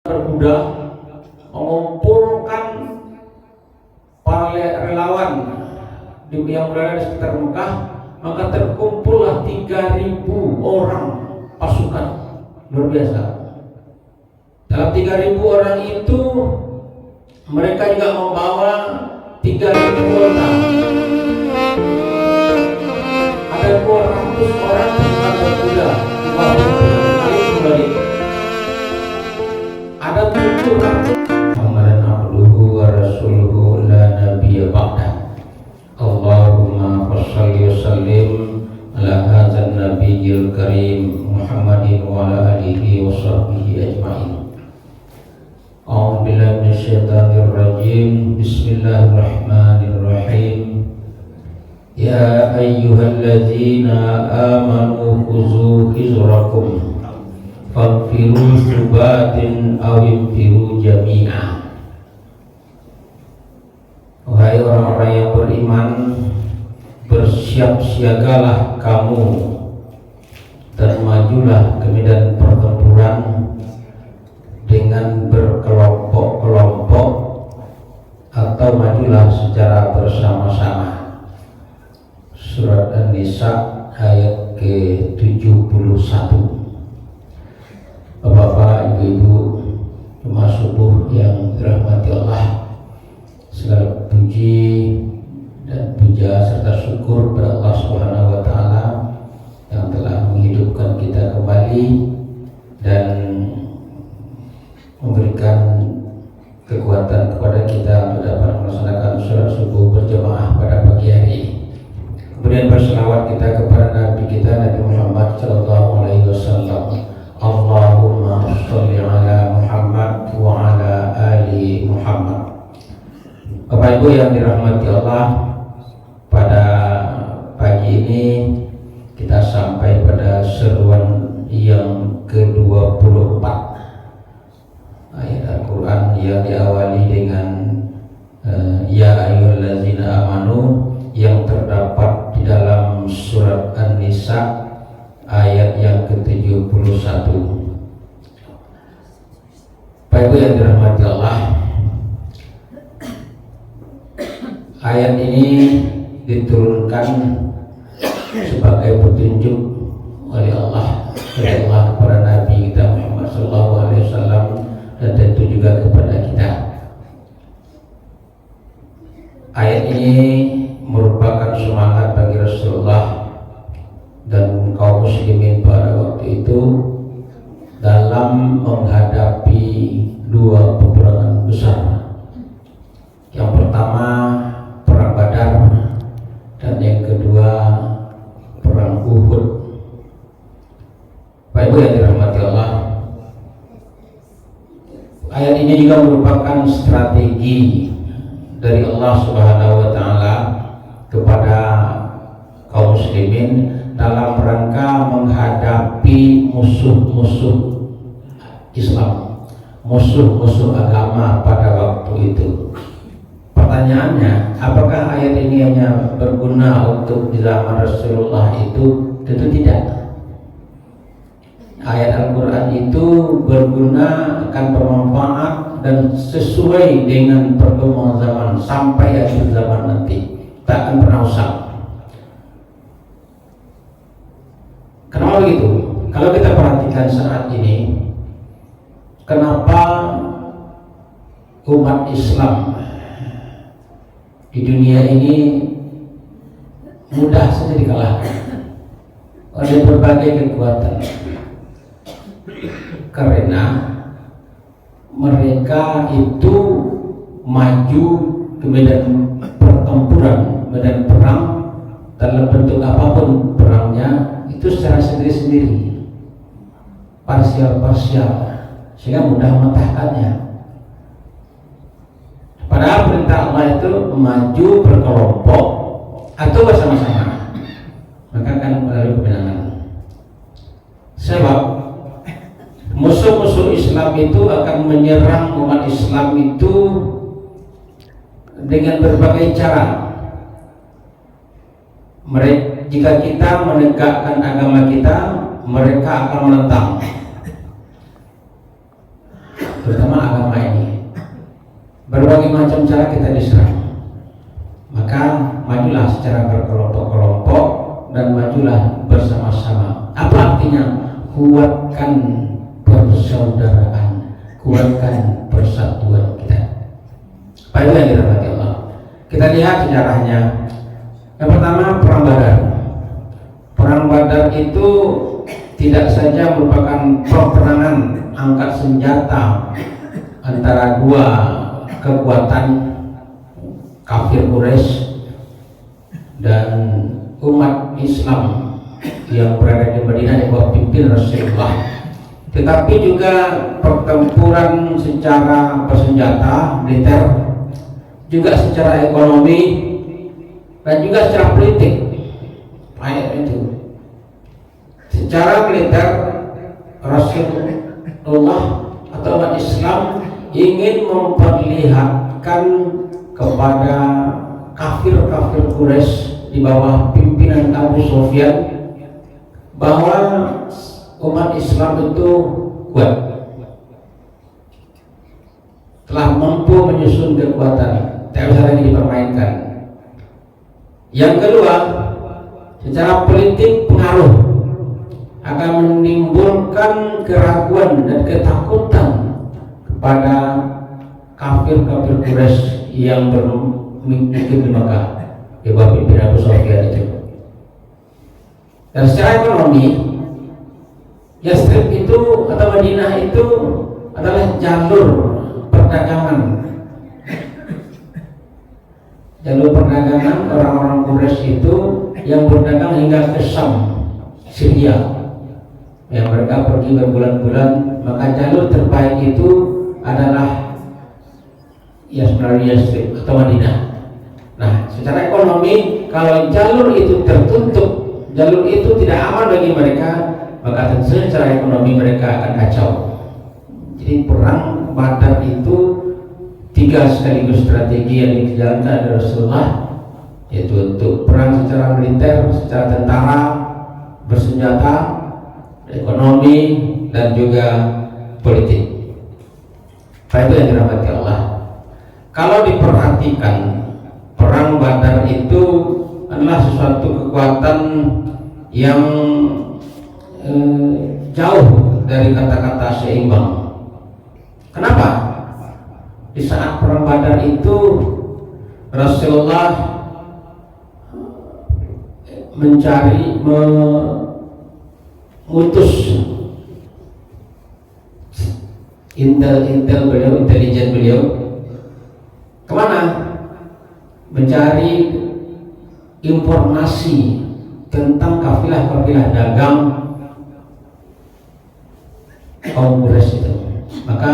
berkuda mengumpulkan para relawan yang berada di sekitar Mekah, maka terkumpullah 3.000 orang pasukan luar biasa. Dalam 3.000 orang itu mereka juga membawa 3.000 onta. Ada 200 orang yang berkuda di bawah kembali. Ada 700 Muhammadan abduhu wa rasuluhu la nabiyya ba'dah. Allahumma shalli wa sallim ala hadzal nabiyyil karim Muhammadin wa ala alihi wa sahbihi ajma'in. A'udzu billahi minasyaitonir rajim. Bismillahirrahmanirrahim. Ya ayyuhalladzina amanu khudzu hizrakum fanfiru subatin aw infiru jami'a. Wahai orang-orang yang beriman, bersiap-siagalah kamu dan majulah ke medan pertempuran dengan berkelompok-kelompok atau majulah secara bersama-sama. Surat An-Nisa ayat ke-71. Bapak, Ibu-ibu, jemaah subuh yang dirahmati Allah, segala puji dan puja serta syukur kepada Allah Subhanahu wa taala yang telah menghidupkan kita kembali dan memberikan kekuatan kepada kita untuk dapat melaksanakan sholat subuh berjamaah pada pagi hari ini. Kemudian berselawat kita kepada Nabi kita Nabi Muhammad sallallahu alaihi wasallam. Allahumma sholli ala Muhammad wa ala ali Muhammad. Bapak Ibu yang dirahmati Allah, pada pagi ini kita sampai pada seruan yang ke-24 ayat Al-Quran yang diawali dengan ya ayyuhallazina amanu, yang terdapat di dalam surat An-Nisa ayat yang ke-71. Bapak Ibu yang dirahmati Allah, ayat ini diturunkan sebagai petunjuk oleh Allah kepada Nabi kita Muhammad SAW dan tentu juga kepada kita. Ayat ini merupakan semangat bagi Rasulullah dan kaum muslimin pada waktu itu dalam menghadapi dua peperangan besar. Yang pertama perang Badar dan yang kedua perang Uhud. Bapak Ibu yang dirahmati Allah, ayat ini juga merupakan strategi dari Allah Subhanahu wa taala kepada kaum muslimin dalam rangka menghadapi musuh-musuh Islam, musuh-musuh agama pada waktu itu. Pertanyaannya, apakah ayat ini hanya berguna untuk di zaman Rasulullah itu? Tentu tidak. Ayat Al-Quran itu berguna, akan bermanfaat dan sesuai dengan perkembangan zaman sampai akhir zaman nanti, tak akan pernah usang. Kenapa begitu? Kalau kita perhatikan saat ini, kenapa umat Islam di dunia ini mudah saja dikalahkan oleh berbagai kekuatan? Karena mereka itu maju ke medan pertempuran, medan perang, dalam bentuk apapun perangnya itu secara sendiri-sendiri, parsial-parsial, sehingga mudah mematahkannya. Padahal perintah Allah itu maju berkelompok atau bersama-sama, maka akan melalui kemenangan. Sebab musuh-musuh Islam itu akan menyerang umat Islam itu dengan berbagai cara. Jika kita menegakkan agama kita, mereka akan menentang. terutama agama ini. Berbagai macam cara kita diserang, maka majulah secara berkelompok-kelompok dan majulah bersama-sama. Apa artinya? Kuatkan persaudaraan, kuatkan persatuan kita. Baik yang dirahmati Allah. Kita lihat sejarahnya. Yang pertama, perang Badar. Perang Badar itu tidak saja merupakan peperangan angkat senjata antara dua kekuatan kafir Quraisy dan umat Islam yang berada di Madinah di bawah pimpin Rasulullah, tetapi juga pertempuran secara bersenjata militer, juga secara ekonomi, dan juga secara politik. Ayat itu secara militer Rasulullah atau umat Islam ingin memperlihatkan kepada kafir-kafir Quraisy di bawah pimpinan Abu Sufyan bahwa umat Islam itu kuat, telah mampu menyusun kekuatan, tidak bisa lagi dipermainkan. Yang kedua, secara politik pengaruh akan menimbulkan keraguan dan ketakutan kepada kafir-kafir Quraisy yang bermukim di Makkah di bawah pimpinan Abu Sufyan itu. Dan secara ekonomi, Yastrib itu atau Madinah itu adalah jalur perdagangan. Jalur perdagangan orang-orang Quraisy itu yang berdagang hingga ke Syam, Syria, yang mereka pergi berbulan-bulan. Maka jalur terbaik itu adalah Yastrib atau Madinah. Nah, secara ekonomi, kalau jalur itu tertutup, jalur itu tidak aman bagi mereka, maka tentu secara ekonomi mereka akan kacau. Jadi perang Badar itu 3 sekaligus strategi yang dijalankan oleh Rasulullah, yaitu untuk perang secara militer, secara tentara, bersenjata, ekonomi, dan juga politik. Itu yang dirahmati Allah. Kalau diperhatikan, perang Badar itu adalah sesuatu kekuatan yang jauh dari kata-kata seimbang. Kenapa? Di saat perang Badar itu Rasulullah mengutus intel beliau, intelijen beliau kemana? Mencari informasi tentang kafilah-kafilah dagang kaum Quraisy itu. Maka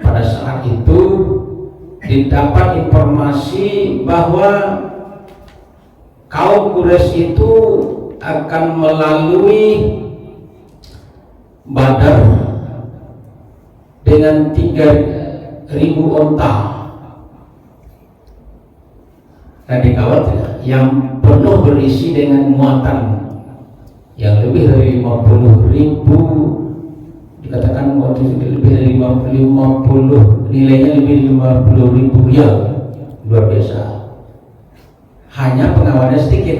pada saat itu didapat informasi bahwa kaum Quraisy itu akan melalui Badar dengan 3.000 onta dan dikawal yang penuh berisi dengan muatan yang lebih dari 50.000, dikatakan waktu itu lebih dari 50, nilainya lebih dari 50.000 riyal. Luar biasa. Hanya pengawalnya sedikit.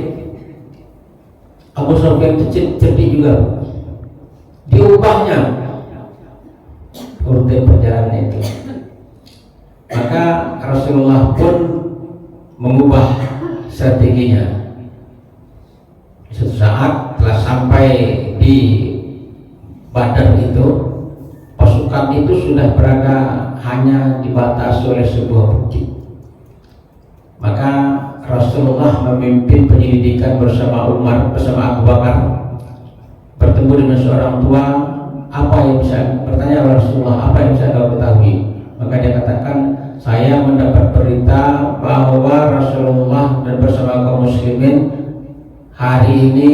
Abu Sufyan itu cerdik juga, diubahnya rute perjalanan itu. Maka Rasulullah pun mengubah strateginya. Suatu saat telah sampai di Badar itu, pasukan itu sudah berada hanya dibatasi oleh sebuah bukit. Maka Rasulullah memimpin penyelidikan bersama Umar, bersama Abu Bakar, bertemu dengan seorang tua. Apa yang bisa bertanya Rasulullah, apa yang bisa kau ketahui? Maka dia katakan, saya mendapat berita bahwa Rasulullah dan bersama kaum muslimin hari ini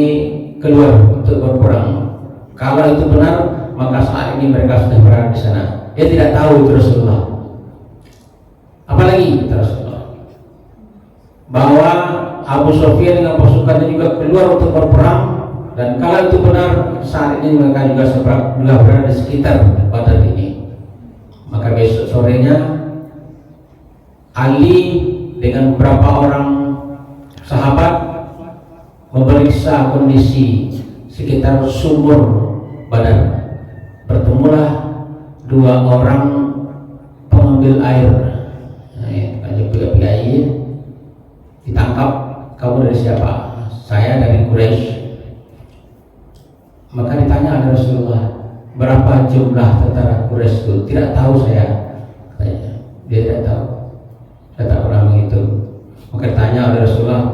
keluar untuk berperang. Kalau itu benar, maka saat ini mereka sudah berada di sana. Dia tidak tahu itu Rasulullah. Apalagi kata Rasulullah, bahwa Abu Sufyan dengan pasukannya juga keluar untuk berperang, dan kalau itu benar, saat ini mereka juga berada di sekitar Badar ini. sorenya Ali dengan beberapa orang sahabat memeriksa kondisi sekitar sumur Badar. Bertemulah dua orang pengambil air. Pilih air, ditangkap. Kamu dari siapa? Saya dari Quraisy. Maka ditanya oleh Rasulullah, berapa jumlah tentara Quraisy itu? Tidak tahu saya, katanya. Dia tidak tahu, saya tak pernah menghitung. Maka ditanya oleh Rasulullah,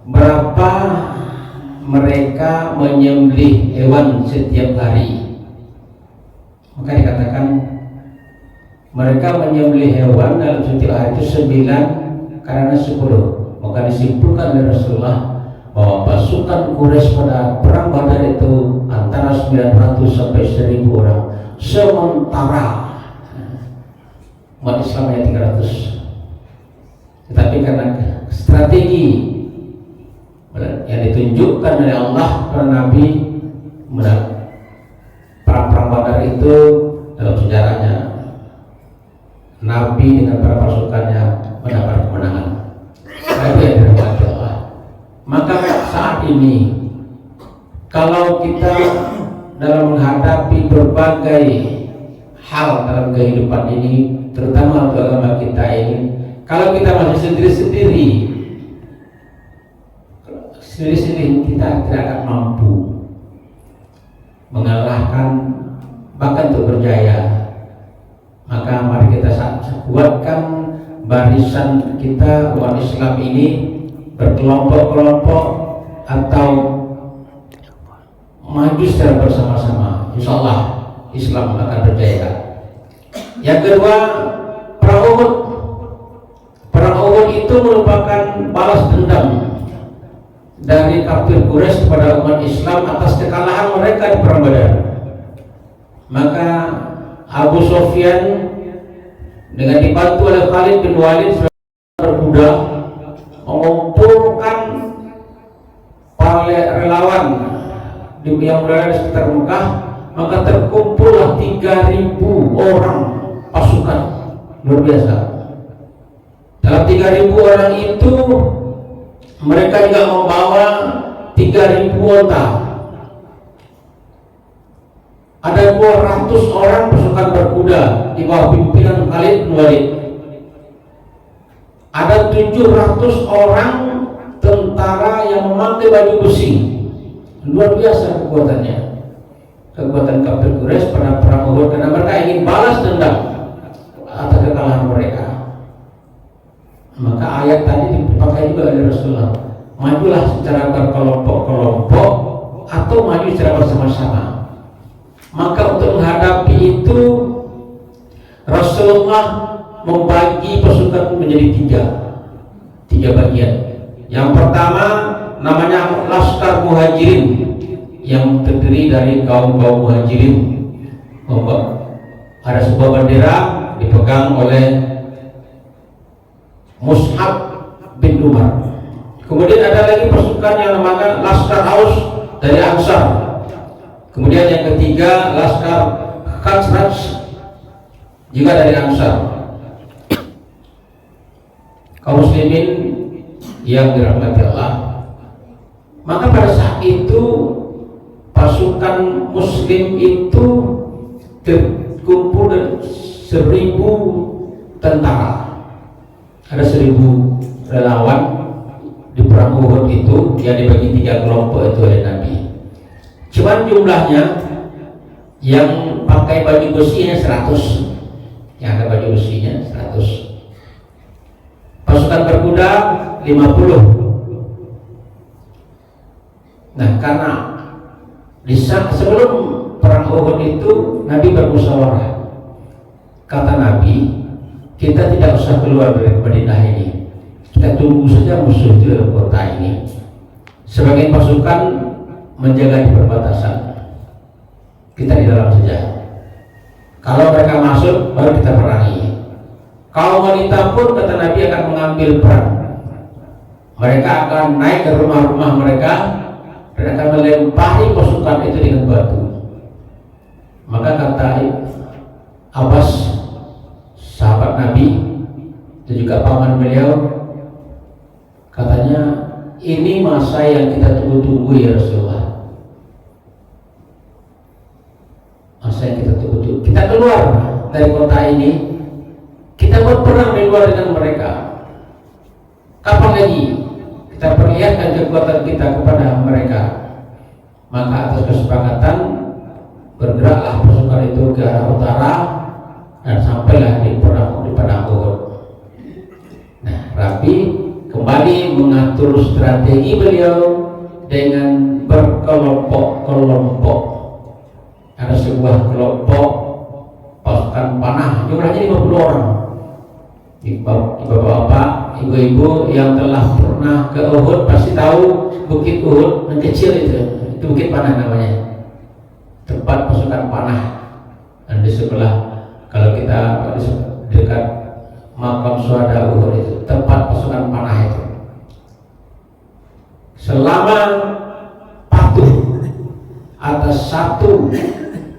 berapa mereka menyembelih hewan setiap hari? Maka dikatakan mereka menyembelih hewan dalam setiap hari itu 9 karena 10. Maka disimpulkan oleh Rasulullah bahwa pasukan Quraisy pada perang Badar itu antara 900 sampai 1000 orang, sementara umat Islam hanya 300. Tetapi karena strategi yang ditunjukkan oleh Allah para Nabi, perang Badar itu dalam sejarahnya Nabi dengan para pasukannya mendapat kemenangan. Itu yang dirahmati Allah. Maka saat ini kalau kita dalam menghadapi berbagai hal dalam kehidupan ini, terutama untuk agama kita ini, kalau kita masih sendiri-sendiri kita tidak akan mampu mengalahkan, bahkan untuk berjaya. Maka mari kita kuatkan barisan kita umat Islam ini berkelompok-kelompok atau maju secara bersama-sama. Insya Allah Islam akan berjaya. Yang kedua, perang Uhud. Perang Uhud itu merupakan balas dendam dari kafir Quraisy kepada umat Islam atas kekalahan mereka di perang Badar. Maka Abu Sufyan dengan dibantu oleh Khalid bin Walid berkuda mengumpulkan para relawan yang berada di sekitar Mekah. Maka terkumpullah 3.000 orang pasukan, luar biasa. Dalam 3.000 orang itu mereka juga membawa 3.000 onta. Ada 200 orang pasukan berkuda di bawah pimpinan Khalid bin Walid. Ada 700 orang tentara yang memakai baju besi. Luar biasa kekuatannya. Kekuatan kafir Quraisy pada perang Uhud, karena mereka ingin balas dendam atas kekalahan mereka. Maka ayat tadi dipakai juga oleh Rasulullah. Majulah secara berkelompok-kelompok atau maju secara bersama-sama. Maka untuk menghadapi itu Rasulullah membagi pasukan menjadi tiga bagian. Yang pertama namanya Laskar Muhajirin, yang terdiri dari kaum-kaum Muhajirin. Ada sebuah bendera dipegang oleh Mus'ab bin Umar. Kemudian ada lagi pasukan yang namanya Laskar Aus dari Ansar. Kemudian yang ketiga Laskar Khazraj juga dari Ansar. Kaum muslimin yang dirahmati Allah. Maka pada saat itu pasukan muslim itu terkumpul dari 1.000 tentara. Ada 1.000 relawan di perang Uhud itu yang dibagi 3 kelompok itu oleh Nabi. Cuman jumlahnya yang pakai baju besinya 100, yang ada baju besinya 100. Pasukan berkuda 50. Nah, karena sebelum perang Uhud itu Nabi bermusyawarah. Kata Nabi, kita tidak usah keluar dari Madinah ini, kita tunggu saja musuh itu dalam kota ini. Sebagian pasukan menjaga di perbatasan, kita di dalam saja. Kalau mereka masuk, baru kita perangi. Kaum wanita pun kata Nabi akan mengambil peran. Mereka akan naik ke rumah-rumah mereka dan akan melempari pasukan itu dengan batu. Maka kata Abbas, dan juga paman beliau, katanya ini masa yang kita tunggu-tunggu ya Rasulullah. Masa yang kita tunggu-tunggu. Kita keluar dari kota ini, kita berperang di luar dengan mereka. Kapan lagi kita perlihatkan kekuatan kita kepada mereka? Maka atas kesepakatan bergeraklah pasukan itu ke arah utara dan sampailah di padang Uhud. Nah, Rabi kembali mengatur strategi beliau dengan berkelompok-kelompok. Ada sebuah kelompok pasukan panah, jumlahnya 50 orang. Bapak-bapak, ibu-ibu yang telah pernah ke Uhud pasti tahu Bukit Uhud yang kecil itu Bukit Panah namanya, tempat pasukan panah. Dan di sebelah, kalau kita dekat makam syuhada Uhud itu tempat pasukan panah itu. Selama patuh atas satu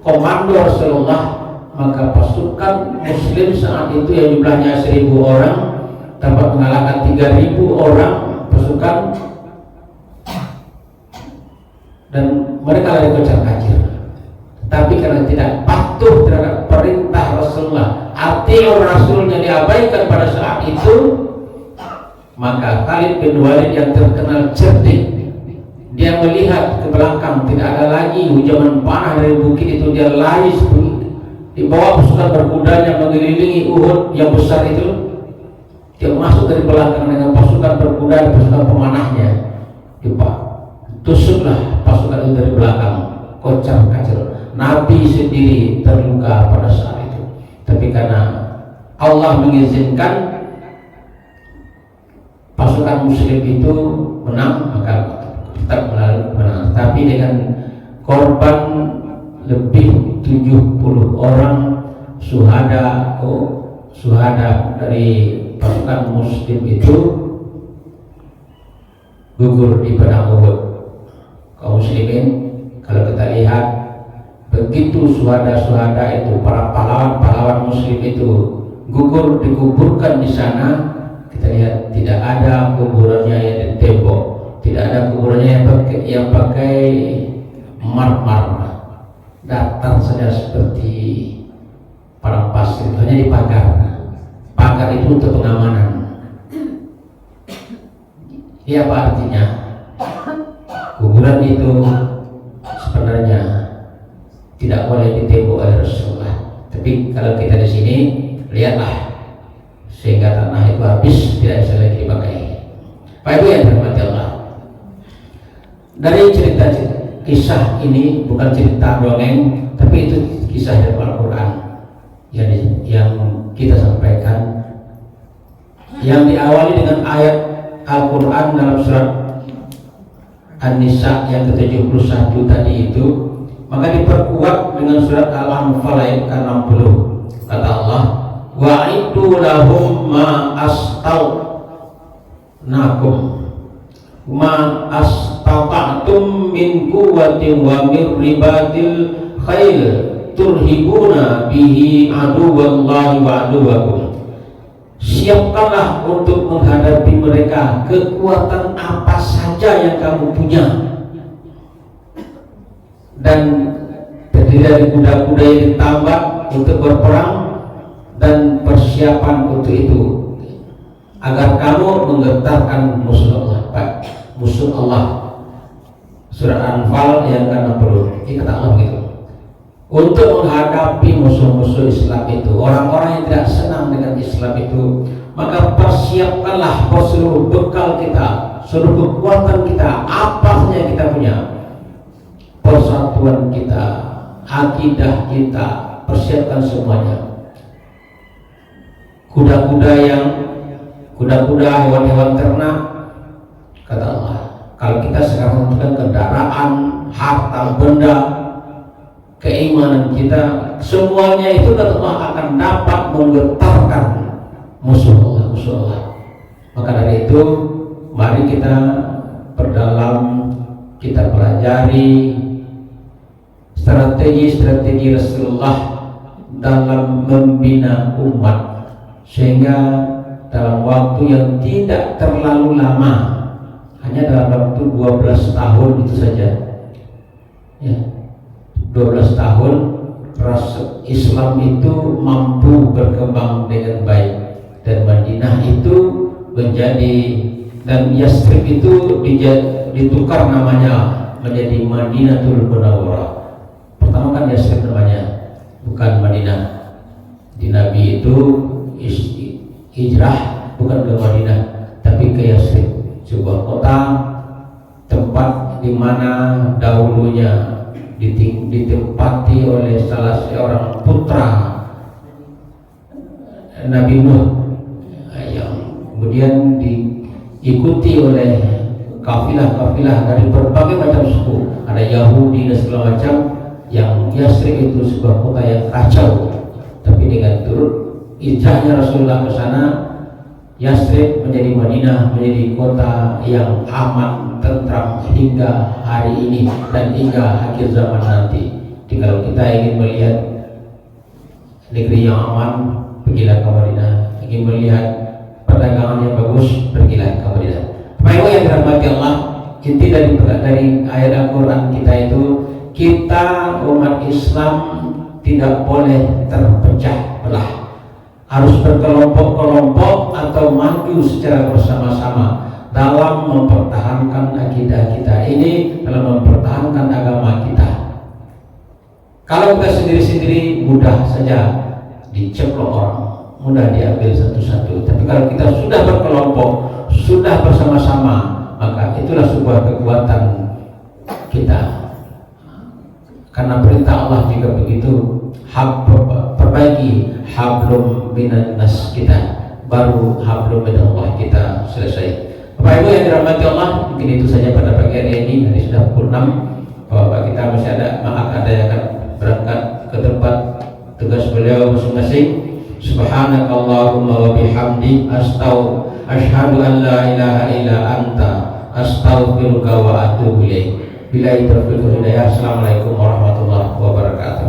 komando Rasulullah, maka pasukan Muslim saat itu yang jumlahnya 1000 orang dapat mengalahkan 3000 orang pasukan, dan mereka lari kocar-kacir. Tapi karena tidak patuh terhadap perintah Rasulullah, atiur Rasulnya diabaikan pada saat itu, maka Khalid bin Walid yang terkenal cerdik, dia melihat ke belakang tidak ada lagi hujaman panah dari bukit itu. Dia lari di bawah pasukan berkudanya mengelilingi Uhud yang besar itu. Dia masuk dari belakang dengan pasukan berkuda dan pasukan pemanahnya. Tusuklah pasukan itu dari belakang, kocar-kacir. Nabi sendiri terluka pada saat itu. Tapi karena Allah mengizinkan pasukan Muslim itu menang, maka tetap menang. Tapi dengan korban lebih 70 orang syuhada dari pasukan Muslim itu gugur di padang Uhud. Kaum muslimin, kalau kita lihat begitu syuhada itu, para pahlawan Muslim itu gugur, dikuburkan di sana, kita lihat tidak ada kuburannya yang di tembok, tidak ada kuburannya yang pakai marmer, datar saja seperti padang pasir, hanya di pagar. Pagar itu untuk pengamanan. Ini apa artinya? Kuburan itu sebenarnya tidak boleh ditembok oleh Rasulullah. Tapi kalau kita di sini lihatlah, sehingga tanah itu habis, tidak bisa lagi dipakai. Pak Ibu yang dirahmati Allah, dari cerita kisah ini bukan cerita dongeng, tapi itu kisah dari Al-Quran yang kita sampaikan, yang diawali dengan ayat Al-Quran dalam surat An-Nisa yang ke-71 tadi itu, maka diperkuat dengan surat Al-Anfal ayat ke-60. Kata Allah, wa'iddu lahum ma astata'tum min quwwatin wa min ribatil khail turhibuna bihi aduwallahi wa aduwakum. Siapkanlah untuk menghadapi mereka kekuatan apa saja yang kamu punya, dan terdiri dari kuda-kuda yang ditambah untuk berperang dan persiapan untuk itu, agar kamu menggetarkan musuh Allah. Musuh Allah, surah Anfal yang ke-60. Ini kata Allah begitu. Untuk menghadapi musuh-musuh Islam itu, orang-orang yang tidak senang dengan Islam itu, maka persiapkanlah seluruh bekal kita, seluruh kekuatan kita, apa saja kita punya, persatuan kita, akidah kita, persiapkan semuanya. Kuda-kuda, hewan-hewan ternak, kata Allah, kalau kita sekarang membutuhkan kendaraan, harta benda, keimanan kita, semuanya itu kata Allah akan dapat menggetarkan musuh Allah. Maka dari itu, mari kita perdalam, kita pelajari strategi Rasulullah dalam membina umat, sehingga dalam waktu yang tidak terlalu lama, hanya dalam waktu 12 tahun itu saja ya, 12 tahun Islam itu mampu berkembang dengan baik, dan Madinah itu menjadi, dan Yasrib itu ditukar namanya menjadi Madinatul Munawwarah. Pertama kan Yasrib namanya, bukan Madinah. Di Nabi itu hijrah bukan ke Madinah tapi ke Yasrib, sebuah kota tempat di mana dahulunya ditempati oleh salah seorang putra Nabi Nuh yang kemudian diikuti oleh kafilah-kafilah dari berbagai macam suku, ada Yahudi dan segala macam. Yang Yasrib itu sebuah kota yang kacau, tapi dengan turut hijrahnya Rasulullah ke sana, Yasrib menjadi Madinah, menjadi kota yang aman, tentram hingga hari ini dan hingga akhir zaman nanti. Jadi kalau kita ingin melihat negeri yang aman, pergilah ke Madinah. Ingin melihat perdagangan yang bagus, pergilah ke Madinah. Bapak Ibu yang dirahmati Allah, inti dari ayat Al-Quran kita itu, kita umat Islam tidak boleh terpecah belah, harus berkelompok-kelompok atau maju secara bersama-sama dalam mempertahankan akidah kita ini, dalam mempertahankan agama kita. Kalau kita sendiri-sendiri mudah saja diceplok orang, mudah diambil satu-satu. Tapi kalau kita sudah berkelompok, sudah bersama-sama, maka itulah sebuah kekuatan kita. Karena perintah Allah juga begitu, perbaiki hablum minan nas kita, baru hablum minallah kita selesai. Bapak Ibu yang dirahmati Allah, mungkin itu saja pada pagi hari ini. Hari sudah pukul 6. Bapak kita masih ada yang akan berangkat ke tempat tugas beliau masing-masing. Subhanakallahumma wa bihamdi asyhadu an la ilaha illa anta astaghfiruka wa atubu ilaik. Billahi taufiq wal hidayah. Assalamualaikum warahmatullahi wabarakatuh.